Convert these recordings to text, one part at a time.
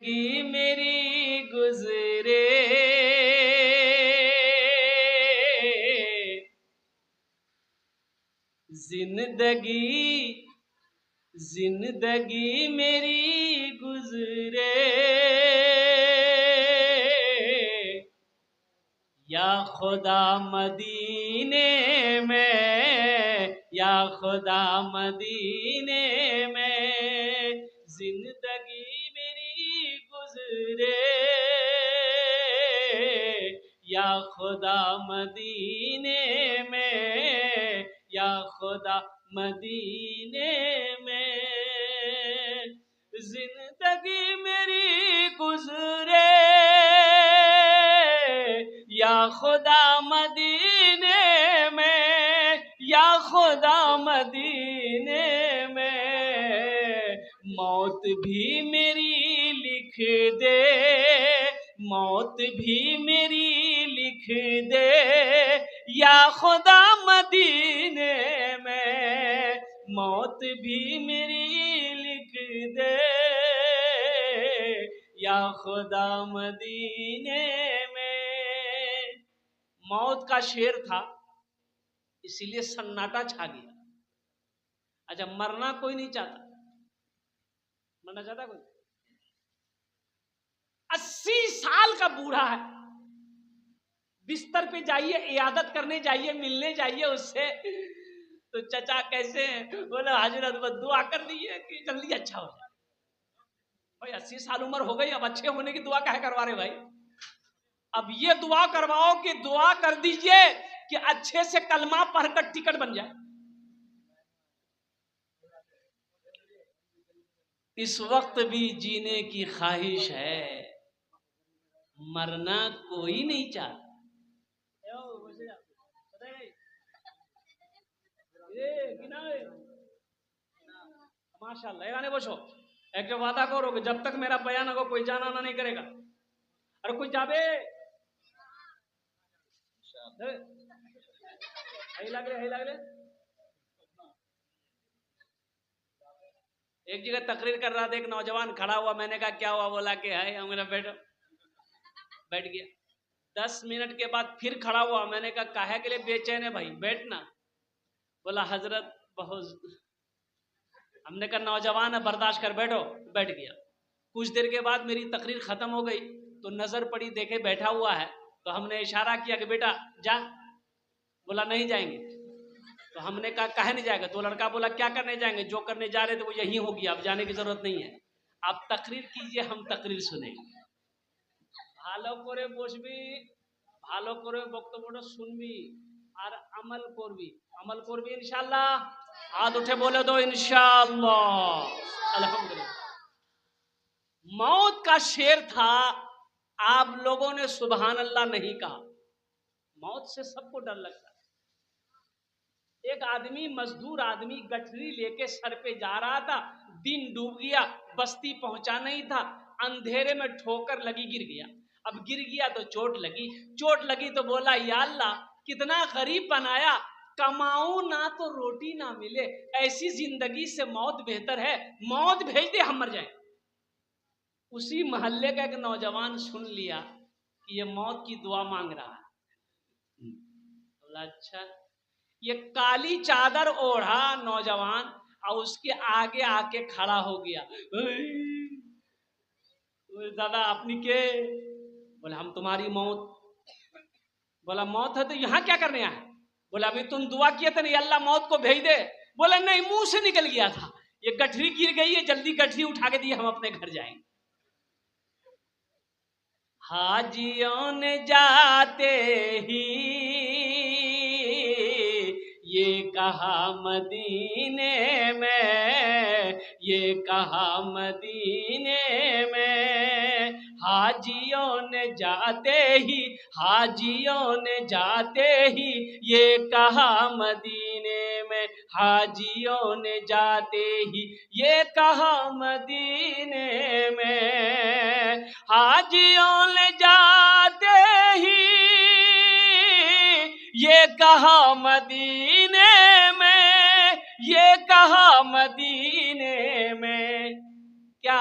जिंदगी मेरी गुजरे, जिंदगी मेरी गुजरे, या खुदा मदीने में, या खुदा मदीने में जिंदगी मेरी गुजरे, या खुदा मदीने में, या खुदा मदीने में जिंदगी मेरी गुजरे, या खुदा मदीने में, या खुदा मदीने में मौत भी मेरी लिख दे, मौत भी मेरी लिख दे, या खुदा मदीने में मौत भी मेरी लिख दे, या खुदा मदीने में। मौत का शेर था इसीलिए सन्नाटा छा गया। अच्छा, मरना कोई नहीं चाहता, मरना चाहता कोई? 80 साल का बूढ़ा है, बिस्तर पे जाइए, इयादत करने जाइए, मिलने जाइए उससे, तो चचा कैसे हैं? बोला हजरत बस दुआ कर दीजिए कि जल्दी अच्छा हो जाए। भाई 80 साल उम्र हो गई, अब अच्छे होने की दुआ काहे करवा रहे भाई? अब ये दुआ करवाओ कि दुआ कर दीजिए कि अच्छे से कलमा पढ़कर टिकट बन जाए। इस वक्त भी जीने की ख्वाहिश है, मरना कोई नहीं चाहता। माशाल्लाह गाने बोलो, एक जो वादा करो कि जब तक मेरा बयान होगा कोई जाना आना नहीं करेगा। अरे कोई जाबे लग रहे। एक जगह तकरीर कर रहा था, एक नौजवान खड़ा हुआ, मैंने कहा क्या हुआ? बोला कि है, मेरा बैठो, बैठ गया। 10 मिनट के बाद फिर खड़ा हुआ, मैंने कहा काहे के लिए बेचैन है भाई, बैठना। बोला हजरत बहुत, हमने कहा नौजवान है बर्दाश्त कर, बैठो, बैठ गया। कुछ देर के बाद मेरी तकरीर खत्म हो गई तो नजर पड़ी, देखे बैठा हुआ है, तो हमने इशारा किया कि बेटा जा। बोला नहीं जाएंगे। तो हमने कहा काहे नहीं जाएगा? तो लड़का बोला क्या करने जाएंगे, जो करने जा रहे थे वो यही होगी, अब जाने की जरूरत नहीं है, आप तकरीर कीजिए, हम तकरीर सुनेंगे। ভালো করে বসবি, ভালো করে বক্তব্যটা শুনবি আর আমল করবি। আমল করবি इंशाल्लाह? हाथ उठे बोले दो इंशाल्लाह। अल्हम्दुलिल्लाह। मौत का शेर था, आप लोगों ने सुभान अल्लाह नहीं कहा। मौत से सबको डर लगता है। एक आदमी, मजदूर आदमी, गठरी लेके सर पे जा रहा था, दिन डूब गया, बस्ती पहुंचा नहीं था, अंधेरे में ठोकर लगी, गिर गया। अब गिर गया तो चोट लगी, चोट लगी तो बोला या अल्लाह कितना गरीब बनाया, कमाऊं ना तो रोटी ना मिले, ऐसी जिंदगी से मौत बेहतर है, मौत भेज दे हम मर जाएं। उसी मोहल्ले का एक नौजवान सुन लिया कि ये मौत की दुआ मांग रहा है। बोला अच्छा। ये काली चादर ओढ़ा नौजवान और उसके आगे आके खड़ा हो गया। दादा अपनी के? बोला हम तुम्हारी मौत। बोला मौत है तो यहाँ क्या करने आए? बोला अभी तुम दुआ किए थे नहीं अल्लाह मौत को भेज दे। बोला नहीं, मुंह से निकल गया था, ये गठरी गिर गई है, जल्दी गठरी उठा के दिए, हम अपने घर जाएंगे। हाजियों ने जाते ही ये कहा मदीने में, ये कहा मदीने में, हाजियों ने जाते ही, हाजियों ने जाते ही ये कहा मदीने में, हाजियों ने जाते ही ये कहा मदीने में, हाजियों ने जाते ही ये कहा मदीने में, ये कहा मदीने में। क्या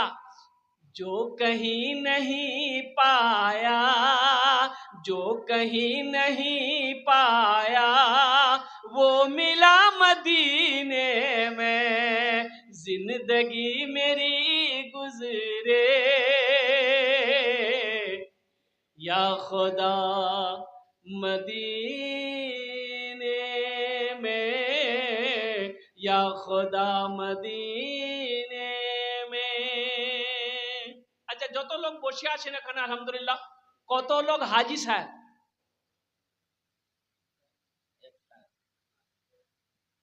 जो कहीं नहीं पाया, जो कहीं नहीं पाया, वो मिला मदीने में। जिंदगी मेरी गुजरे या खुदा मदीने में, या खुदा मदीने में। अच्छा, जो तो लोग বসে আছেন এখানে আলহামদুলিল্লাহ, কত লোক হাজি সাহেব?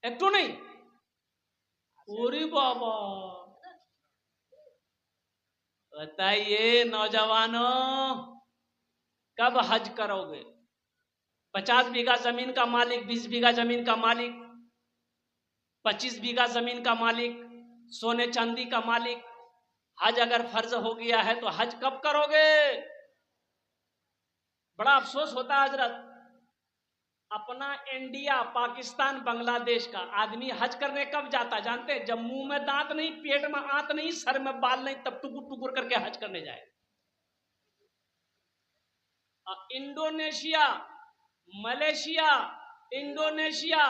একটু নেই? ওরে বাবা, बताइए नौजवानों, कब हज करोगे? 50 बीघा जमीन का मालिक, 20 बीघा जमीन का मालिक, 25 बीघा जमीन का मालिक, सोने चांदी का मालिक, हज अगर फर्ज हो गया है तो हज कब करोगे? बड़ा अफसोस होता है हजरत, अपना इंडिया, पाकिस्तान, बांग्लादेश का आदमी हज करने कब जाता जानते हैं? जब मुंह में दांत नहीं, पेट में आंत नहीं, सर में बाल नहीं, तब टुकुर टुकुर करके हज करने जाए। इंडोनेशिया, मलेशिया, इंडोनेशिया,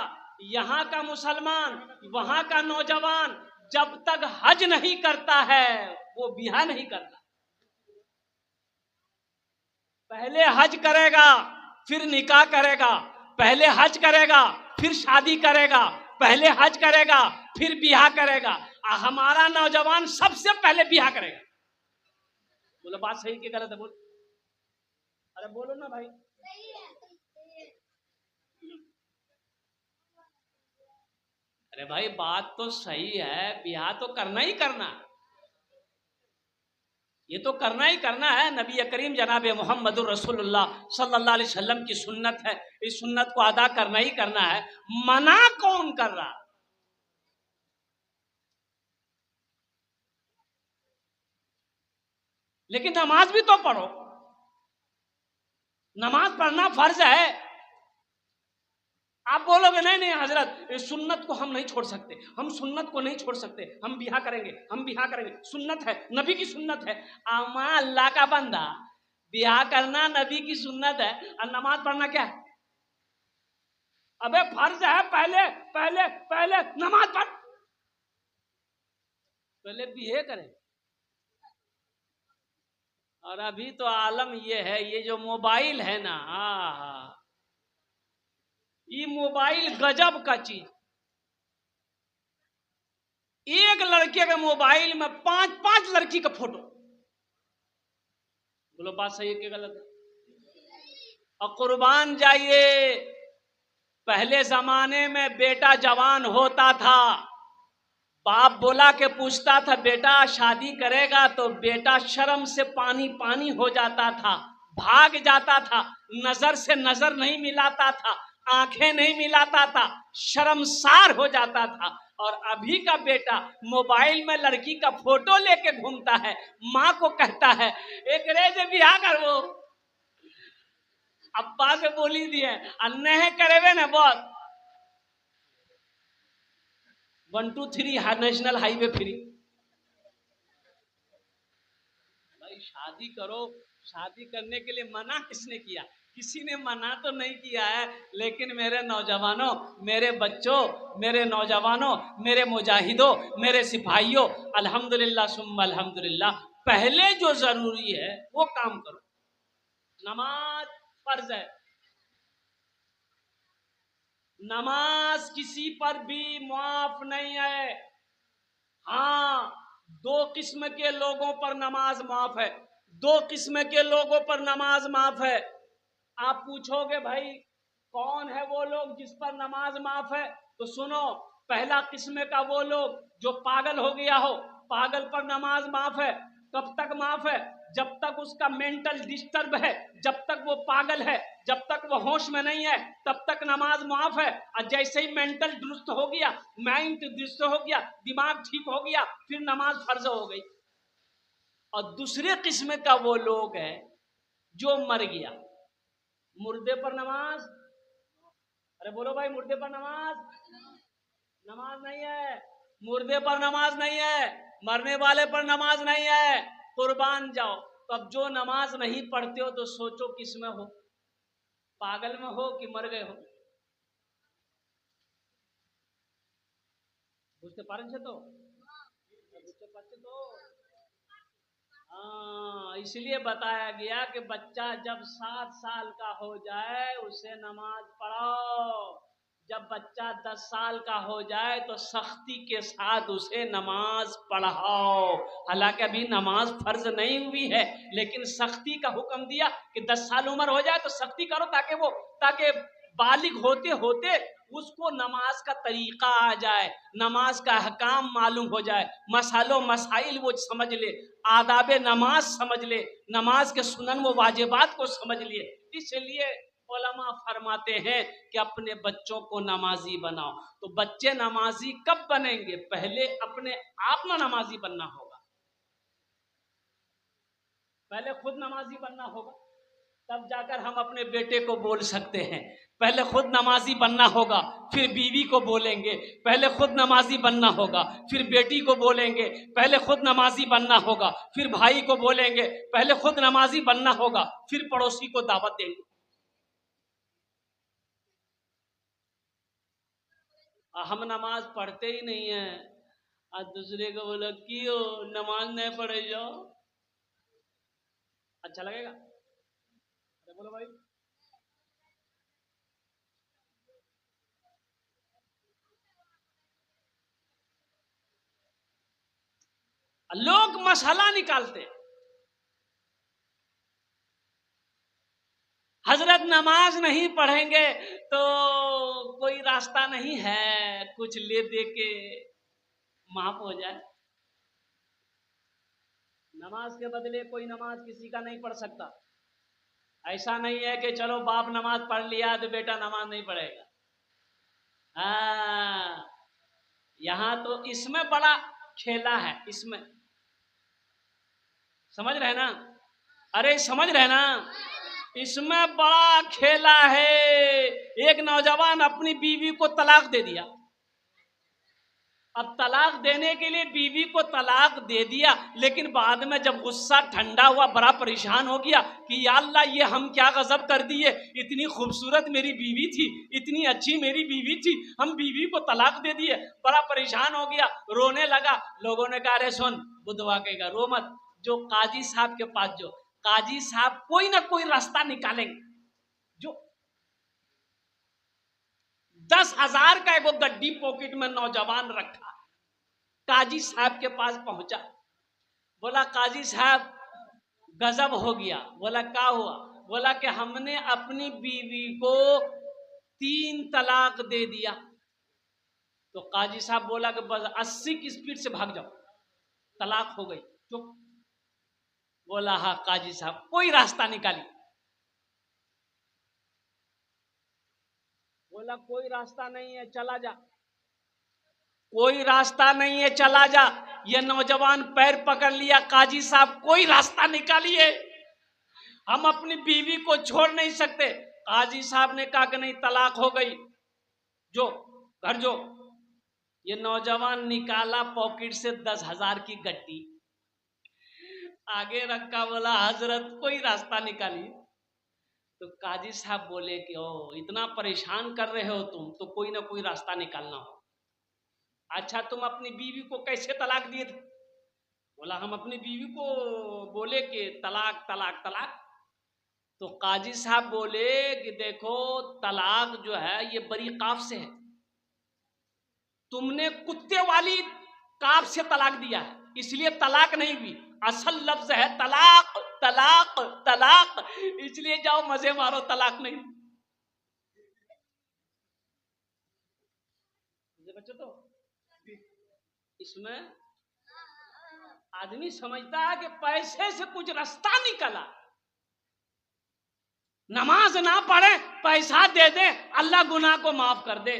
यहां का मुसलमान, वहां का नौजवान जब तक हज नहीं करता है वो बिहा नहीं करता। पहले हज करेगा फिर निकाह करेगा, पहले हज करेगा फिर शादी करेगा, पहले हज करेगा फिर बिहा करेगा। हमारा नौजवान सबसे पहले बिहा करेगा। बोलो बात सही कि गलत है? बोल, अरे बोलो ना भाई। अरे भाई बात तो सही है, बिहा तो करना ही करना, ये तो करना ही करना है। नबी करीम जनाब मोहम्मदुर रसूलुल्लाह सल्लल्लाहु अलैहि वसल्लम की सुन्नत है, इस सुन्नत को अदा करना ही करना है। मना कौन कर रहा? लेकिन नमाज भी तो पढ़ो, नमाज पढ़ना फर्ज है। आप बोलोगे नहीं नहीं हजरत, इस सुन्नत को हम नहीं छोड़ सकते, हम सुन्नत को नहीं छोड़ सकते, हम बिहा करेंगे, हम बिहा करेंगे, सुन्नत है, नबी की सुन्नत है। आमा अल्लाह का बंदा, बिहा करना नबी की सुन्नत है और नमाज पढ़ना क्या है? अबे फर्ज है, पहले पहले पहले नमाज पढ़, पहले बिहे करें। और अभी तो आलम ये है, ये जो मोबाइल है ना, ये मोबाइल गजब का चीज। एक लड़के के मोबाइल में 5-5 लड़की का फोटो। बोलो बात सही है कि गलत है? और कुर्बान जाइए, पहले जमाने में बेटा जवान होता था, बाप बोला के पूछता था बेटा शादी करेगा, तो बेटा शर्म से पानी पानी हो जाता था, भाग जाता था, नजर से नजर नहीं मिलाता था, आंखें नहीं मिलाता था, शर्मसार हो जाता था। और अभी का बेटा मोबाइल में लड़की का फोटो लेके घूमता है, माँ को कहता है एक रे से बिहा कर, वो अब्बा से बोली दिए अन्य करेवे ना बहुत 1 2 3 नेशनल हाईवे फ्री। भाई शादी करो, शादी करने के लिए मना किसने किया? किसी ने मना तो नहीं किया है, लेकिन मेरे नौजवानों, मेरे बच्चों, मेरे नौजवानों, मेरे मुजाहिदों, मेरे सिपाहियों, अल्हम्दुलिल्लाह सुम्मा अल्हम्दुलिल्लाह, पहले जो जरूरी है वो काम करो। नमाज फर्ज है, नमाज किसी पर भी माफ नहीं है। हाँ, 2 किस्म के लोगों पर नमाज माफ है, 2 किस्म के लोगों पर नमाज माफ है। आप पूछोगे भाई कौन है वो लोग जिस पर नमाज माफ है? तो सुनो, पहला किस्म का वो लोग जो पागल हो गया हो, पागल पर नमाज माफ है। कब तक माफ है? जब तक उसका मेंटल डिस्टर्ब है, जब तक वो पागल है, जब तक वो होश में नहीं है, तब तक नमाज माफ है। और जैसे ही मेंटल दुरुस्त हो गया, माइंड दुरुस्त हो गया, दिमाग ठीक हो गया, फिर नमाज फर्ज हो गई। और दूसरे किस्म का वो लोग है जो मर गया, मुर्दे पर नमाज। अरे बोलो भाई, मुर्दे पर नमाज, नमाज नहीं है, मुर्दे पर नमाज नहीं है, मरने वाले पर नमाज नहीं है। कुर्बान जाओ। तो अब जो नमाज नहीं पढ़ते हो तो सोचो किस में हो, पागल में हो कि मर गए हो। बुझते पारें छे तो बुझते पाचे तो हाँ, इसलिए बताया गया कि बच्चा जब 7 साल का हो जाए उसे नमाज पढ़ाओ। जब बच्चा 10 साल का हो जाए तो सख्ती के साथ उसे नमाज पढ़ाओ। हालांकि अभी नमाज फर्ज नहीं हुई है, लेकिन सख्ती का हुक्म दिया कि 10 साल उम्र हो जाए तो सख्ती करो, ताकि बालिग होते होते उसको नमाज का तरीका आ जाए, नमाज का अहकाम मालूम हो जाए, मसालो मसाइल वो समझ ले, आदाब नमाज समझ ले, नमाज के सुनन व वाजिबात को समझ लिए। इसलिए उलमा फरमाते हैं कि अपने बच्चों को नमाजी बनाओ। तो बच्चे नमाजी कब बनेंगे? पहले अपने आप में नमाजी बनना होगा, पहले खुद नमाजी बनना होगा, तब जाकर हम अपने बेटे को बोल सकते हैं। पहले खुद नमाजी बनना होगा, फिर बीवी को बोलेंगे। पहले खुद नमाजी बनना होगा, फिर बेटी को बोलेंगे। पहले खुद नमाजी बनना होगा, फिर भाई को बोलेंगे। पहले खुद नमाजी बनना होगा, फिर पड़ोसी को दावत देंगे। हम नमाज पढ़ते ही नहीं है, आज दूसरे को बोलो क्यों नमाज नहीं पढ़े जाओ, अच्छा लगेगा? बोलो भाई। लोग मसला निकालते, हजरत नमाज नहीं पढ़ेंगे तो कोई रास्ता नहीं है कुछ ले दे के माफ हो जाए। नमाज के बदले कोई नमाज किसी का नहीं पढ़ सकता। ऐसा नहीं है कि चलो बाप नमाज पढ़ लिया तो बेटा नमाज नहीं पढ़ेगा। हाँ, यहाँ तो इसमें बड़ा खेला है, इसमें समझ रहे ना? अरे समझ रहे ना? इसमें बड़ा खेला है। एक नौजवान अपनी बीवी को तलाक दे दिया। अब तलाक देने के लिए बीवी को तलाक दे दिया, लेकिन बाद में जब गुस्सा ठंडा हुआ बड़ा परेशान हो गया कि या अल्लाह ये हम क्या गजब कर दिए, इतनी खूबसूरत मेरी बीवी थी, इतनी अच्छी मेरी बीवी थी, हम बीवी को तलाक दे दिए। बड़ा परेशान हो गया, रोने लगा। लोगों ने कहा अरे सुन बुधवा कहेगा रो मत, जो काजी साहब के पास जो काजी साहब कोई ना कोई रास्ता निकालेंगे। जो 10,000 का एक गड्डी पॉकेट में नौजवान रखा, काजी साहब के पास पहुंचा। बोला काजी साहब गजब हो गया। बोला क्या हुआ? बोला कि हमने अपनी बीवी को 3 तलाक दे दिया। तो काजी साहब बोला कि बस 80 की स्पीड से भाग जाओ, तलाक हो गई। चुप। बोला हाँ काजी साहब कोई रास्ता निकाली। बोला कोई रास्ता नहीं है, चला जा। कोई रास्ता नहीं है, चला जा। ये नौजवान पैर पकड़ लिया, काजी साहब कोई रास्ता निकालिए, हम अपनी बीवी को छोड़ नहीं सकते। काजी साहब ने कहा कि नहीं तलाक हो गई, जो घर जो। ये नौजवान निकाला पॉकेट से 10,000 की गड्डी, आगे रखा। बोला हजरत कोई रास्ता निकालिए। तो काजी साहब बोले कि ओ इतना परेशान कर रहे हो तुम, तो कोई ना कोई रास्ता निकालना हो। अच्छा तुम अपनी बीवी को कैसे तलाक दिए थे? बोला हम अपनी बीवी को बोले कि तलाक तलाक तलाक। तो काजी साहब बोले कि देखो तलाक जो है ये बड़ी काफ से है, तुमने कुत्ते वाली काफ से तलाक दिया है, इसलिए तलाक नहीं हुई। असल लफ्ज है तलाक तलाक तलाक, इसलिए जाओ मजे मारो, तलाक नहीं। बच्चों तो इसमें आदमी समझता है कि पैसे से कुछ रास्ता निकला, नमाज ना पढ़े पैसा दे दे अल्लाह गुनाह को माफ कर दे।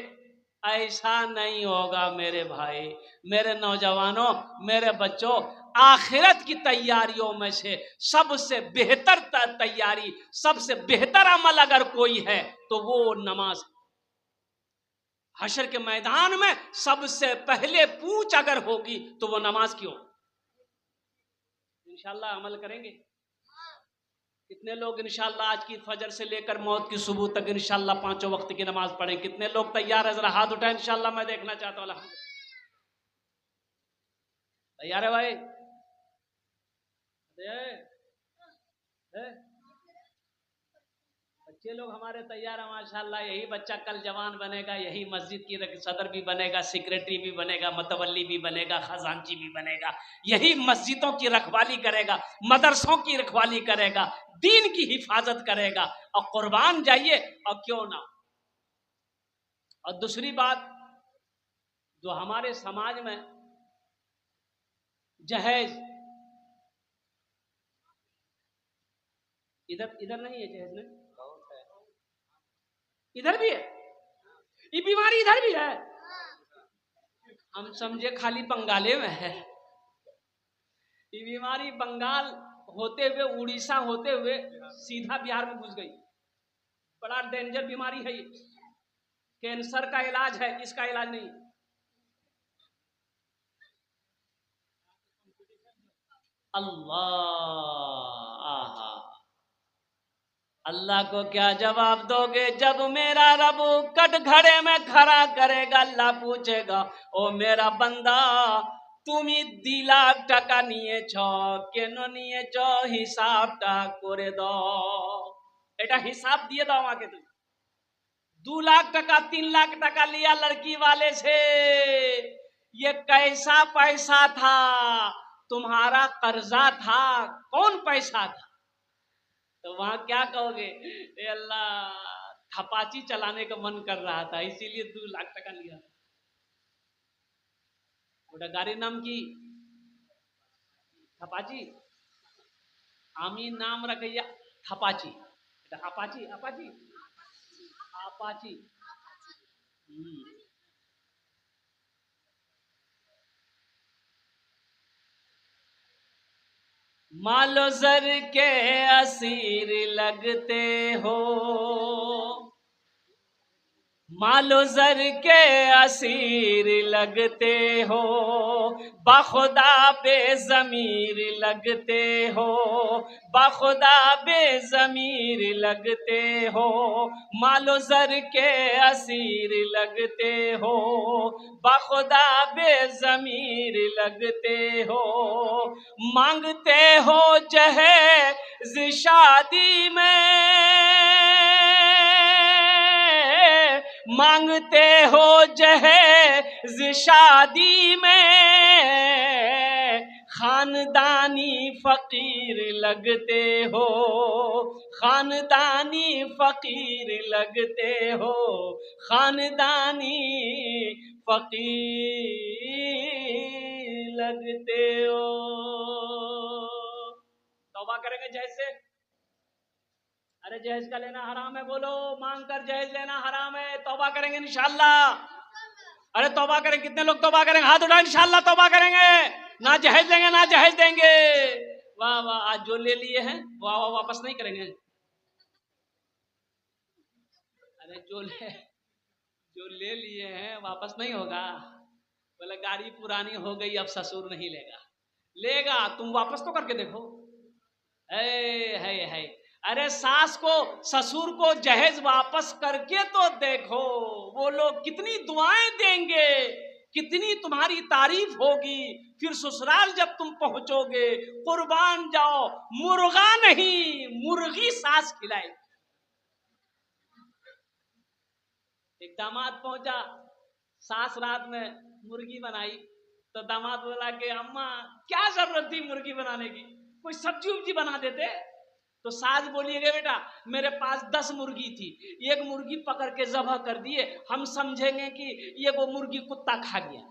ऐसा नहीं होगा मेरे भाई, मेरे नौजवानों, मेरे बच्चों। आखिरत की तैयारियों में से सबसे बेहतर तैयारी, सबसे बेहतर अमल अगर कोई है तो वो नमाज। हशर के मैदान में सबसे पहले पूछ अगर होगी तो वो नमाज की होगी। इंशाल्लाह अमल करेंगे। कितने लोग इंशाल्लाह आज की फजर से लेकर मौत की सुबह तक इंशाल्लाह 5 वक्त की नमाज पढ़ें? कितने लोग तैयार है? जरा हाथ उठाएं, इंशाल्लाह मैं देखना चाहता हूँ। तैयार है भाई? बच्चे लोग हमारे तैयार है माशाल्लाह। यही बच्चा कल जवान बनेगा, यही मस्जिद की सदर भी बनेगा, सेक्रेटरी भी बनेगा, मतवल्ली भी बनेगा, खजांची भी बनेगा। यही मस्जिदों की रखवाली करेगा, मदरसों की रखवाली करेगा, दीन की हिफाजत करेगा। और कुर्बान जाइए और क्यों ना। और दूसरी बात, जो हमारे समाज में जहेज, इधर इधर नहीं है जहेज में, इधर भी है ये बीमारी, इधर भी है। हम समझे खाली बंगाले में है। ये बीमारी बंगाल होते हुए, उड़ीसा होते हुए सीधा बिहार में घुस गई। बड़ा डेंजर बीमारी है ये। कैंसर का इलाज है, इसका इलाज नहीं। अल्लाह, अल्लाह को क्या जवाब दोगे जब मेरा रब कटघरे में खड़ा करेगा? अल्लाह पूछेगा, ओ मेरा बंदा তুমি 2 লাখ টাকা নিয়েছ, কেন নিয়েছ? হিসাবটা করে দাও। এটা হিসাব দিয়ে দাও আমাকে। তুমি 2 लाख টাকা 3 लाख টাকা लिया लड़की वाले से, ये कैसा पैसा था? तुम्हारा कर्जा था, कौन पैसा था? तो वहां क्या कहोगे? अल्लाह, थपाची चलाने का मन कर रहा था, इसीलिए 2 लाख টাকা लिया। ওটা গাড়ির নাম কি? थपाची। आमी नाम रखिया थपाची। Apache, Apache, Apache. मालो जर के असीर लगते हो, मालो जर के असीर लगते हो, बाखुदा बेज़मीर लगते हो, बाखुदा बेज़मीर लगते हो। मालो जर के असीर लगते हो, बाखुदा बेज़मीर लगते हो। मांगते हो जहेज़ शादी में, मांगते हो जहेज़ शादी में, खानदानी फकीर लगते हो, खानदानी फकीर लगते हो, खानदानी फकीर लगते हो। तौबा करेंगे जहेज से? अरे जहेज का लेना हराम है, बोलो मांग कर जहेज लेना हराम है। तौबा करेंगे इंशाल्लाह। अरे तौबा करें, कितने लोग तौबा करेंगे? हाथ उठाओ, इंशाल्लाह तौबा करेंगे, ना जहेज लेंगे ना जहेज देंगे। वाह वाह, आज जो ले लिए हैं वाह वाह, वापस नहीं करेंगे। अरे जो ले लिए हैं वापस नहीं होगा। बोले गाड़ी पुरानी हो गई, अब ससुर नहीं लेगा। लेगा, तुम वापस तो करके देखो। है। अरे सास को ससुर को जहेज वापस करके तो देखो, वो लोग कितनी दुआएं देंगे, कितनी तुम्हारी तारीफ होगी। फिर ससुराल जब तुम पहुंचोगे, कुर्बान जाओ, मुर्गा नहीं मुर्गी सास खिलाए। एक दामाद पहुंचा, सास रात में मुर्गी बनाई, तो दामाद बोला कि अम्मा क्या जरूरत थी मुर्गी बनाने की, कोई सब्जी उब्जी बना देते। तो सास बोलिएगा, बेटा मेरे पास 10 मुर्गी थी, एक मुर्गी पकड़ के ज़बह कर दिए, हम समझेंगे कि ये वो मुर्गी कुत्ता खा गया।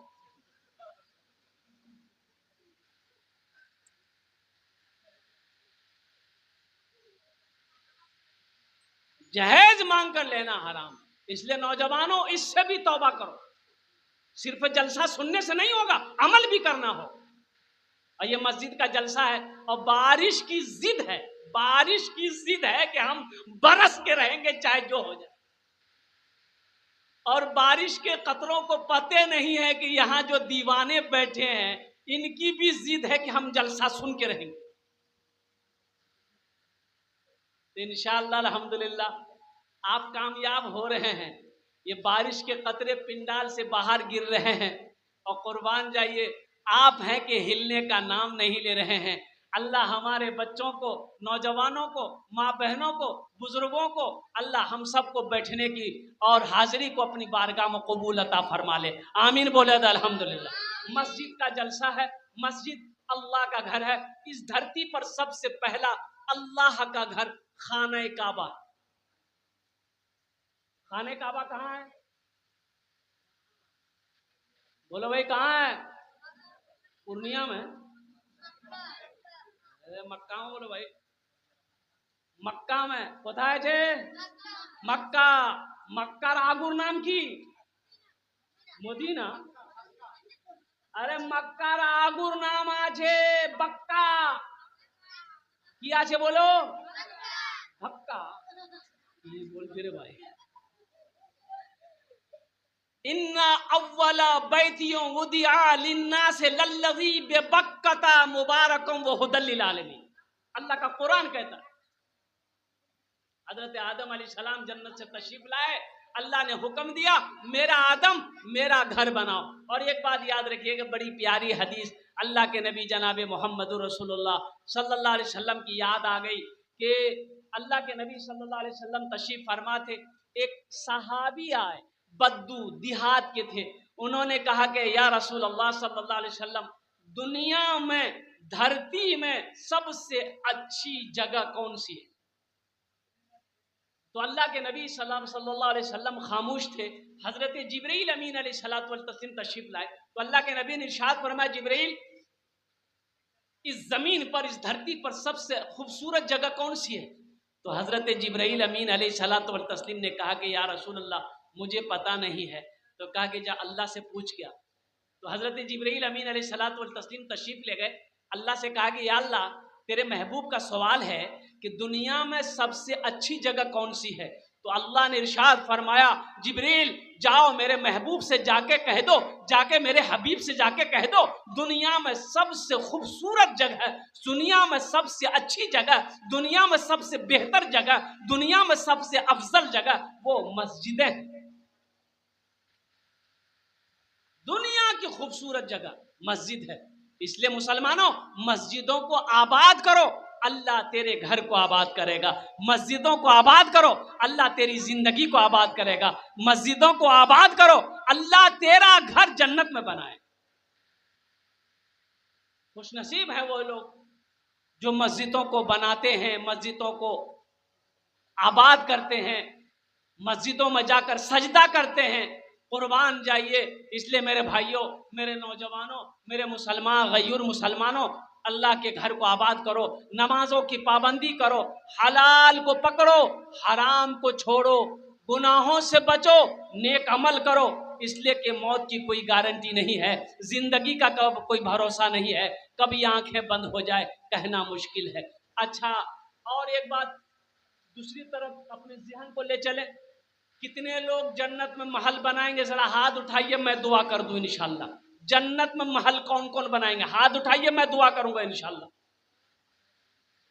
जहेज मांग कर लेना हराम। इसलिए नौजवानों, इससे भी तौबा करो। सिर्फ जलसा सुनने से नहीं होगा, अमल भी करना हो। और ये मस्जिद का जलसा है और बारिश की जिद है, बारिश की जिद है कि हम बरस के रहेंगे चाहे जो हो जाए। और बारिश के कतरों को पते नहीं है कि यहाँ जो दीवाने बैठे हैं, इनकी भी जिद है कि हम जलसा सुन के रहेंगे। तो इंशाअल्लाह अल्हम्दुलिल्लाह आप कामयाब हो रहे हैं। ये बारिश के कतरे पिंडाल से बाहर गिर रहे हैं और कुर्बान जाइए आप हैं कि हिलने का नाम नहीं ले रहे हैं। अल्लाह हमारे बच्चों को, नौजवानों को, माँ बहनों को, बुजुर्गों को, अल्लाह हम सबको बैठने की और हाजिरी को अपनी बारगाह में कबूल अता फरमा ले। आमीन बोले तो अल्हम्दुलिल्लाह। मस्जिद का जलसा है, मस्जिद अल्लाह का घर है। इस धरती पर सबसे पहला अल्लाह का घर खाने काबा। खाने काबा कहाँ है? बोलो भाई कहाँ है? पूर्णिया में? अरे मक्का में बोलो भाई। मक्का में कोথায় છે? मक्का। मक्कार आगुर नाम की मदीना। अरे मक्कार आगुर नाम आछे बक्का। কি আছে बोलो? बक्का। কি বলছে রে ভাই? इन्ना अव्वला बैतियों वुदिआ लिन्नास लल्लज़ी बेबक्कता मुबारकम व हुदल लिल आलमीन। अल्लाह का कुरान कहता है हजरत आदम अलैहिस्सलाम जन्नत से तशरीफ लाए, अल्लाह ने हुक्म दिया मेरा आदम मेरा घर बनाओ। और एक बात याद रखिएगा, बड़ी प्यारी हदीस अल्लाह के नबी जनाब मोहम्मद रसूलुल्लाह सल्लल्लाहु अलैहि वसल्लम की याद आ गई कि अल्लाह के नबी सल्लल्लाहु अलैहि वसल्लम तशरीफ फरमा थे। एक सहाबी आए, बद्दू देहात के थे। उन्होंने कहा कि या रसूल अल्लाह सल्लल्लाहु अलैहि वसल्लम, दुनिया में, धरती में सबसे अच्छी जगह कौन सी है? तो अल्लाह के नबी सल्लल्लाहु अलैहि वसल्लम खामोश थे। हजरत जिब्रील अमीन अलैहिस्सलातु वल तस्लीम तशरीफ लाए तो अल्लाह के नबी ने इरशाद फरमाया, जिब्रील इस जमीन पर, इस धरती पर सबसे खूबसूरत जगह कौन सी है? तो हजरत जिब्रील अमीन अलैहिस्सलातु वल तस्लीम ने कहा कि या रसूल अल्लाह मुझे पता नहीं है। तो कहा कि जा अल्लाह से पूछ क्या। तो हजरत जिब्रील अमीन अलैहिस्सलातु वल तस्लीम तशरीफ ले गए, अल्लाह से कहा कि या अल्लाह तेरे महबूब का सवाल है कि दुनिया में सबसे अच्छी जगह कौन सी है। तो अल्लाह ने इरशाद फरमाया, जिब्रील जाओ मेरे महबूब से जाके कह दो, जाके मेरे हबीब से जाके कह दो, दुनिया में सबसे खूबसूरत जगह, दुनिया में सबसे अच्छी जगह, दुनिया में सबसे बेहतर जगह, दुनिया में सबसे अफजल जगह वो मस्जिदें हैं। दुनिया की खूबसूरत जगह मस्जिद है। इसलिए मुसलमानों, मस्जिदों को आबाद करो, अल्लाह तेरे घर को आबाद करेगा। मस्जिदों को आबाद करो, अल्लाह तेरी जिंदगी को आबाद करेगा। मस्जिदों को आबाद करो, अल्लाह तेरा घर जन्नत में बनाए। खुशनसीब है वो लोग जो मस्जिदों को बनाते हैं, मस्जिदों को आबाद करते हैं, मस्जिदों में जाकर सजदा करते हैं। कुर्बान जाइए। इसलिए मेरे भाइयों, मेरे नौजवानों, मेरे मुसलमान गैर मुसलमानों, अल्लाह के घर को आबाद करो, नमाजों की पाबंदी करो, हलाल को पकड़ो, हराम को छोड़ो, गुनाहों से बचो, नेक अमल करो। इसलिए कि मौत की कोई गारंटी नहीं है, जिंदगी का कब कोई भरोसा नहीं है, कभी आंखें बंद हो जाए कहना मुश्किल है। अच्छा, और एक बात दूसरी तरफ अपने ज़हन को ले चले, कितने लोग जन्नत में महल बनाएंगे? जरा हाथ उठाइए, मैं दुआ कर दूं इंशाल्लाह। जन्नत में महल कौन कौन बनाएंगे? हाथ उठाइए, मैं दुआ करूंगा इंशाल्लाह।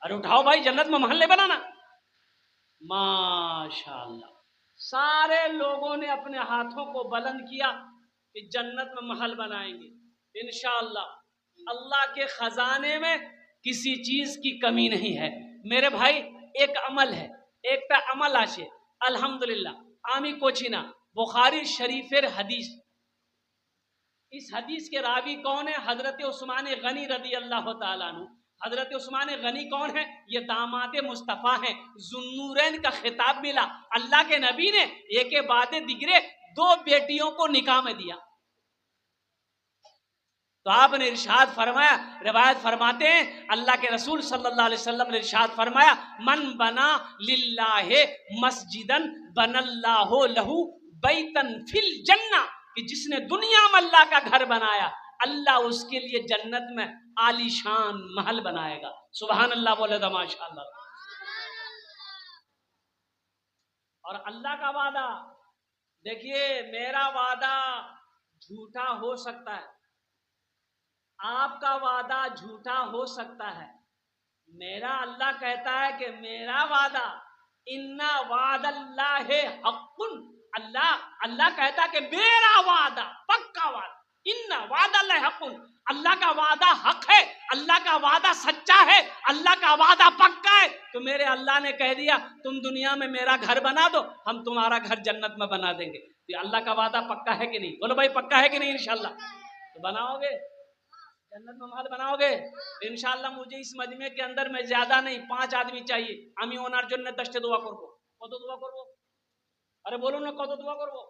अरे उठाओ भाई, जन्नत में महल नहीं बनाना? माशाल्लाह, सारे लोगों ने अपने हाथों को बुलंद किया कि जन्नत में महल बनाएंगे इंशाल्लाह। अल्लाह के खजाने में किसी चीज की कमी नहीं है। मेरे भाई, एक अमल है, एक ता अमल आशे अल्हम्दुलिल्लाह आमी कोचिना बुखारी शरीफेर हदीस। इस हदीस के रावी कौन है? हजरत उस्मान गनी रदी अल्लाह ताला अन्हु। हजरत उस्मान गनी कौन है? ये दामाद मुस्तफ़ा हैं, जुन्नूरैन का खिताब मिला। अल्लाह के नबी ने एक बाद दिगरे दो बेटियों को निकाह में दिया। तो आपने इरशाद फरमाया, रिवायत फरमाते हैं अल्लाह के रसूल सल्लल्लाहु अलैहि वसल्लम ने इरशाद फरमाया, मन बना लिल्लाहि मस्जिदन बनल्लाहु लहू बैतन फिल जन्ना, कि जिसने दुनिया में अल्लाह का घर बनाया, अल्लाह उसके लिए जन्नत में आलीशान महल बनाएगा। सुभान अल्लाह बोले तो माशाअल्लाह। और अल्लाह का वादा देखिए, मेरा वादा झूठा हो सकता है, आपका वादा झूठा हो सकता है, मेरा अल्लाह कहता है कि मेरा वादा, इन्ना वादल्लाहि हक़्क़ुन, अल्लाह कहता है कि मेरा वादा पक्का वादा, इन्ना वादल्लाहि हक़्क़ुन, अल्लाह का वादा हक है, अल्लाह का वादा सच्चा है, अल्लाह का वादा पक्का है। तो मेरे अल्लाह ने कह दिया तुम दुनिया में मेरा घर बना दो, हम तुम्हारा घर जन्नत में बना देंगे। तो अल्लाह का वादा पक्का है कि नहीं? बोलो भाई पक्का है कि नहीं? इंशाल्लाह तो बनाओगे, जन्नत में महल बनाओगे इंशाल्लाह। मुझे इस मजमे के अंदर में ज्यादा नहीं 5 आदमी चाहिए। আমি ওনার জন্য 10টা দোয়া করব। কত দোয়া করব? अरे बोलो ना कत दुआ करबो?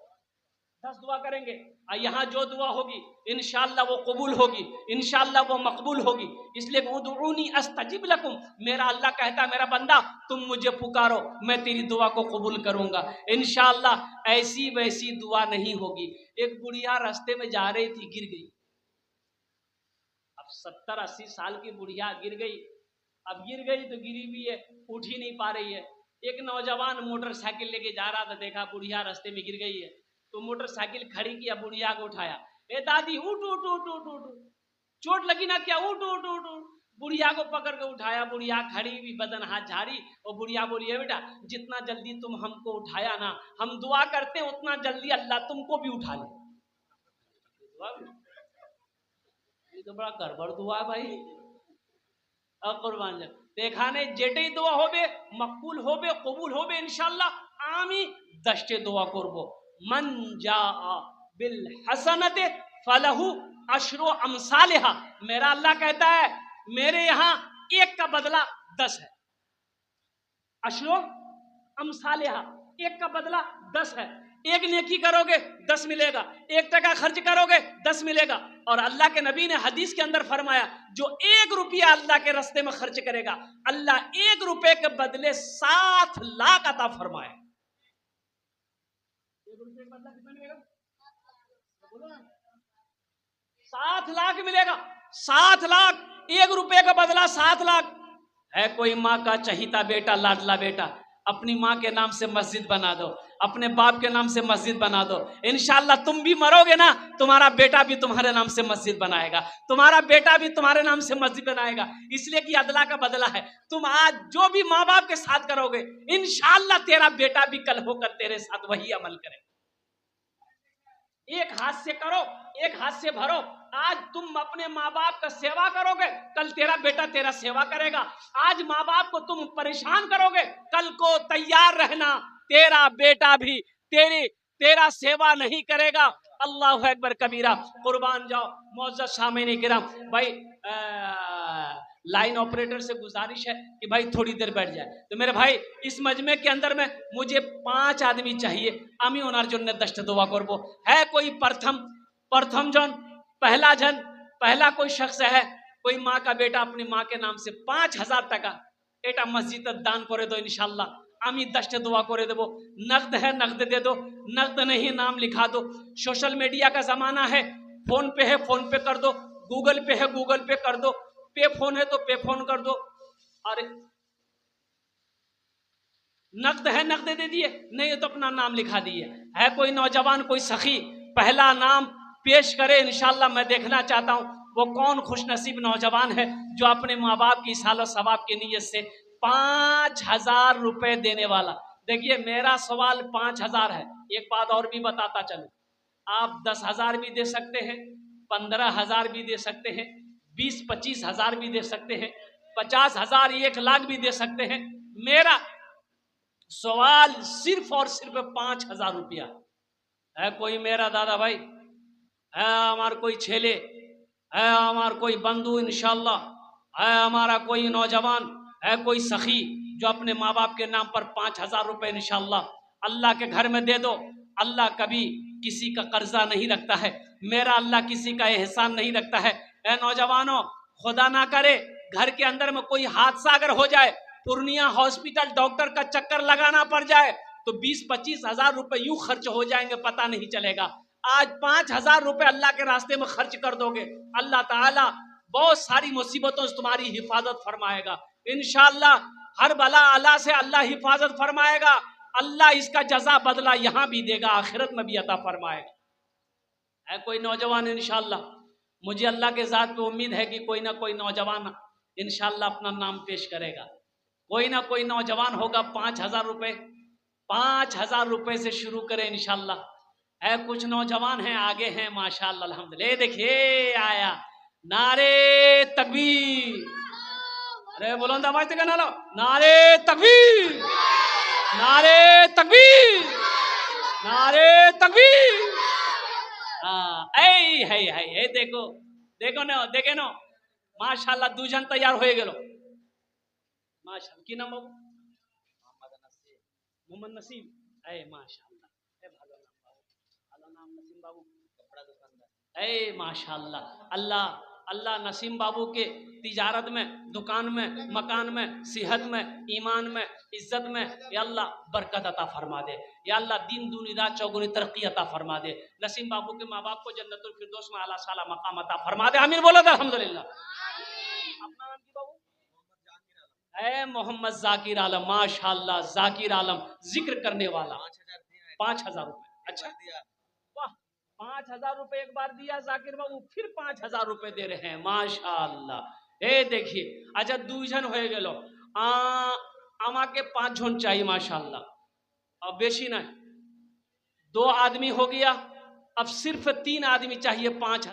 10 दुआ करेंगे। यहाँ जो दुआ होगी इंशाअल्लाह वो कबूल होगी, इंशाअल्लाह वो मकबूल होगी। इसलिए उदऊनी अस्तजिब लकुम, मेरा अल्लाह कहता है मेरा बंदा तुम मुझे पुकारो, मैं तेरी दुआ को कबूल करूंगा इंशाअल्लाह। ऐसी वैसी दुआ नहीं होगी। एक बुढ़िया रास्ते में जा रही थी, गिर गई। अब 70-80 साल की बुढ़िया गिर गई। अब गिर गई तो गिरी भी है, उठ ही नहीं पा रही है। एक नौजवान मोटरसाइकिल लेके जा रहा था, देखा बुढ़िया रास्ते में गिर गई है तो मोटरसाइकिल खड़ी किया, बुढ़िया को उठाया। ए दादी उठ उठ उठ उठ उठ, चोट लगी ना क्या? उठ उठ उठ उठ। बुढ़िया को पकड़ के उठाया, बुढ़िया खड़ी भी, बदन हाथ झाड़ी, और बुढ़िया बोली है बेटा जितना जल्दी तुम हमको उठाया ना, हम दुआ करते उतना जल्दी अल्लाह तुमको भी उठा ले। ये तो बड़ा गड़बड़ दुआ भाई। कुर्बान देखा ने जेटे दुआ होबे मकबूल होबे कबूल होबे इंशाअल्लाह। आमी 10टे दुआ करबो। मन जाआ बिल हसनते फलहु अशरु अमसालिहा, मेरा अल्लाह कहता है मेरे यहाँ 1 का बदला 10 है। अशरु अमसालिहा, 1 का बदला 10 है। 1 नेकी करोगे 10 मिलेगा, 1 टका खर्च करोगे 10 मिलेगा। और अल्लाह के नबी ने हदीस के अंदर फरमाया जो 1 रुपया अल्लाह के रास्ते में खर्च करेगा अल्लाह 1 रुपए के बदले 7 लाख अता फरमाए। 1 रुपए का बदला कितना मिलेगा? 7 लाख मिलेगा। 7 लाख, 1 रुपए का बदला 7 लाख। है कोई माँ का चहीता बेटा, लाडला बेटा, अपनी माँ के नाम से मस्जिद बना दो, अपने बाप के नाम से मस्जिद बना दो। इंशाअल्लाह तुम भी मरोगे ना, तुम्हारा बेटा भी तुम्हारे नाम से मस्जिद बनाएगा, तुम्हारा बेटा भी तुम्हारे नाम से मस्जिद बनाएगा। इसलिए कि अदला का बदला है। तुम आज जो भी माँ बाप के साथ करोगे इंशाअल्लाह तेरा बेटा भी कल होकर तेरे साथ वही अमल करेगा। एक हाथ से करो, एक हाथ से भरो। आज तुम अपने माँ बाप का सेवा करोगे, कल तेरा बेटा तेरा सेवा करेगा। आज माँ बाप को तुम परेशान करोगे, कल को तैयार रहना तेरा बेटा भी तेरा सेवा नहीं करेगा। अल्लाहु अकबर कबीरा। कुर्बान जाओ मौजूद सामने किराम। भाई लाइन ऑपरेटर से गुजारिश है कि भाई थोड़ी देर बैठ जाए। तो मेरे भाई इस मजमे के अंदर में मुझे 5 आदमी चाहिए। आमी ओनार जन्य 10टा दुआ करबो। है कोई प्रथम जन पहला कोई शख्स है, कोई माँ का बेटा अपनी माँ के नाम से 5000 টাকা এটা मस्जिद दान करे दो इंशाअल्लाह। आमी 10टा दुआ करे देबो। नकद है नकद दे दो, नकद नहीं नाम लिखा दो। सोशल मीडिया का जमाना है, फोन पे है फोन पे कर दो, गूगल पे है गूगल पे कर दो, पे फोन है तो पे फोन कर दो। अरे नकद है नकद दे दिए, नहीं तो अपना नाम लिखा दिए। है कोई नौजवान कोई सखी पहला नाम पेश करे इंशाअल्लाह। मैं देखना चाहता हूँ वो कौन खुशनसीब नौजवान है जो अपने माँ बाप की साल सवाब की नीयत से 5000 रुपए देने वाला। देखिए मेरा सवाल 5000 है। एक बात और भी बताता चलूं, आप 10,000 भी दे सकते हैं, 15,000 भी दे सकते हैं, 20-25 हजार भी दे सकते हैं, 50,000 1 लाख भी दे सकते हैं। मेरा सवाल सिर्फ और सिर्फ 5,000 रुपया है। कोई मेरा दादा भाई है, हमारा कोई छेले है, हमारा कोई बंधु इंशाअल्लाह है, हमारा कोई नौजवान है, कोई सखी जो अपने माँ बाप के नाम पर 5,000 रुपए इंशाअल्लाह अल्लाह के घर में दे दो। अल्लाह कभी किसी का कर्जा नहीं रखता है, मेरा अल्लाह किसी का एहसान नहीं रखता है। ए नौजवानों, खुदा ना करे घर के अंदर में कोई हादसा अगर हो जाए, पूर्णिया हॉस्पिटल डॉक्टर का चक्कर लगाना पड़ जाए तो 20-25 हजार रुपए यूं खर्च हो जाएंगे, पता नहीं चलेगा। आज 5,000 रुपए अल्लाह के रास्ते में खर्च कर दोगे, अल्लाह ताला बहुत सारी मुसीबतों से तुम्हारी हिफाजत फरमाएगा इंशाअल्लाह। हर बला अल्लाह से अल्लाह हिफाजत फरमाएगा। अल्लाह इसका जजा बदला यहाँ भी देगा, आखिरत में भी अता फरमाएगा। है कोई नौजवान इंशाअल्लाह, मुझे अल्लाह के ज़ात पे उम्मीद है कि कोई ना कोई नौजवान इंशाल्लाह अपना नाम पेश करेगा। कोई ना कोई नौजवान होगा, 5,000 रुपए, 5,000 रुपए से शुरू करें इंशाल्लाह। है कुछ नौजवान हैं आगे हैं माशाल्लाह अल्हम्दुलिल्लाह। देखिए आया, नारे तकबीर, अरे बुलंद आवाज से कहना लो, नारे तकबीर, नारे तकबीर, नारे तकबीर। है देखो देखो न देखे नो माशाल्लाह दूजन तैयार हो गेलो माशाल्लाह। की नाम बाबू? मोहम्मद नसीम। ऐ माशाल्लाह, ऐ भालो नाम बाबू, भालो नाम नसीम बाबू, कपड़ा दुकानदार। ऐ माशाल्लाह, अल्लाह अल्लाह नसीम बाबू के तिजारत में, दुकान में, मकान में, सेहत में, ईमान में, इज्जत में या अल्लाह बरकत अता फरमा दे। या अल्लाह दिन दूनी रात चौगुनी तरक्की अता फरमा दे। नसीम बाबू के माँ बाप को जन्नतुल फिरदौस में आला साला मकाम अता फरमा दे। आमीन बोलो तो अल्हम्दुलिल्लाह। अपना नाम की बाबू? ऐ मोहम्मद जाकिर आलम, माशाल्लाह जाकिर आलम, जिक्र करने वाला। 5,000 रुपए। अच्छा वाह, 5,000 रुपए एक बार दिया जाकिर बाबू, फिर 5,000 रुपए दे रहे हैं माशाल्लाह। ए देखिए, अच्छा दूजन हो गेलो, आमा के 5 झोन चाहिए माशाल्लाह, अब बेशी नहीं, 2 आदमी हो गया, अब सिर्फ 3 आदमी चाहिए 5,000।